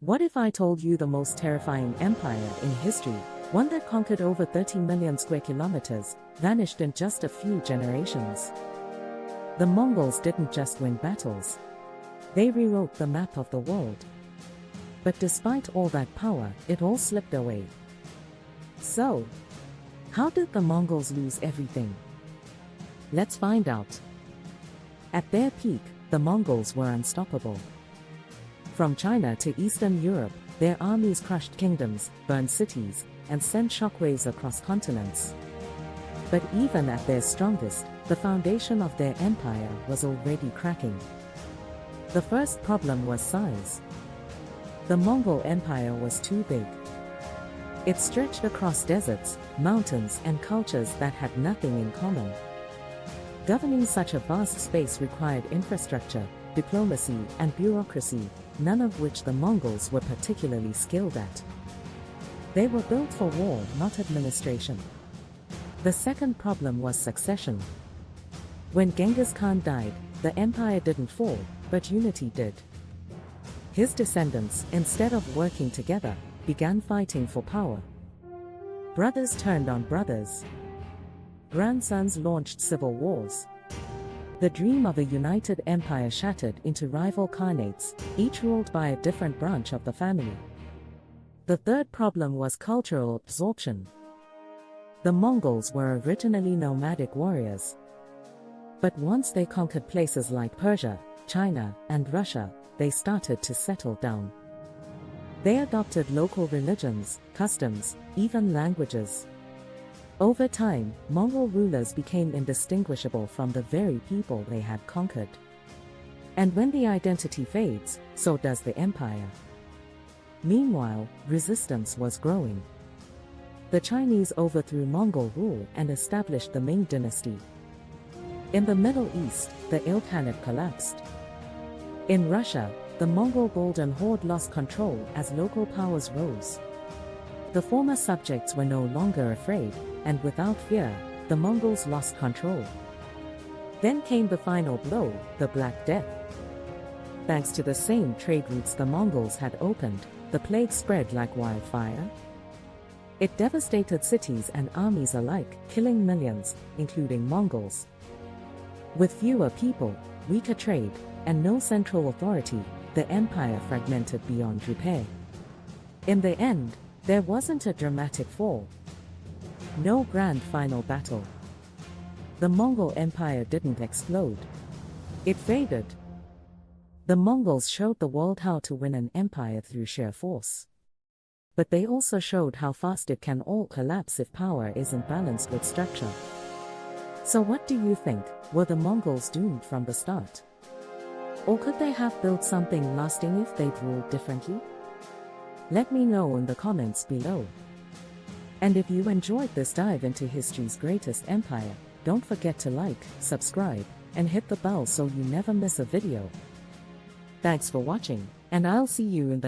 What if I told you the most terrifying empire in history, one that conquered over 30 million square kilometers, vanished in just a few generations? The Mongols didn't just win battles. They rewrote the map of the world. But despite all that power, it all slipped away. So, how did the Mongols lose everything? Let's find out. At their peak, the Mongols were unstoppable. From China to Eastern Europe, their armies crushed kingdoms, burned cities, and sent shockwaves across continents. But even at their strongest, the foundation of their empire was already cracking. The first problem was size. The Mongol Empire was too big. It stretched across deserts, mountains, and cultures that had nothing in common. Governing such a vast space required infrastructure, diplomacy, and bureaucracy, none of which the Mongols were particularly skilled at. They were built for war, not administration. The second problem was succession. When Genghis Khan died, the empire didn't fall, but unity did. His descendants, instead of working together, began fighting for power. Brothers turned on brothers. Grandsons launched civil wars. The dream of a united empire shattered into rival khanates, each ruled by a different branch of the family. The third problem was cultural absorption. The Mongols were originally nomadic warriors. But once they conquered places like Persia, China, and Russia, they started to settle down. They adopted local religions, customs, even languages. Over time, Mongol rulers became indistinguishable from the very people they had conquered. And when the identity fades, so does the empire. Meanwhile, resistance was growing. The Chinese overthrew Mongol rule and established the Ming dynasty. In the Middle East, the Ilkhanate collapsed. In Russia, the Mongol Golden Horde lost control as local powers rose. The former subjects were no longer afraid, and without fear, the Mongols lost control. Then came the final blow, the Black Death. Thanks to the same trade routes the Mongols had opened, the plague spread like wildfire. It devastated cities and armies alike, killing millions, including Mongols. With fewer people, weaker trade, and no central authority, the empire fragmented beyond repair. In the end, there wasn't a dramatic fall. No grand final battle. The Mongol Empire didn't explode. It faded. The Mongols showed the world how to win an empire through sheer force. But they also showed how fast it can all collapse if power isn't balanced with structure. So what do you think? Were the Mongols doomed from the start? Or could they have built something lasting if they'd ruled differently? Let me know in the comments below. And if you enjoyed this dive into history's greatest empire, don't forget to like, subscribe, and hit the bell so you never miss a video. Thanks for watching, and I'll see you in the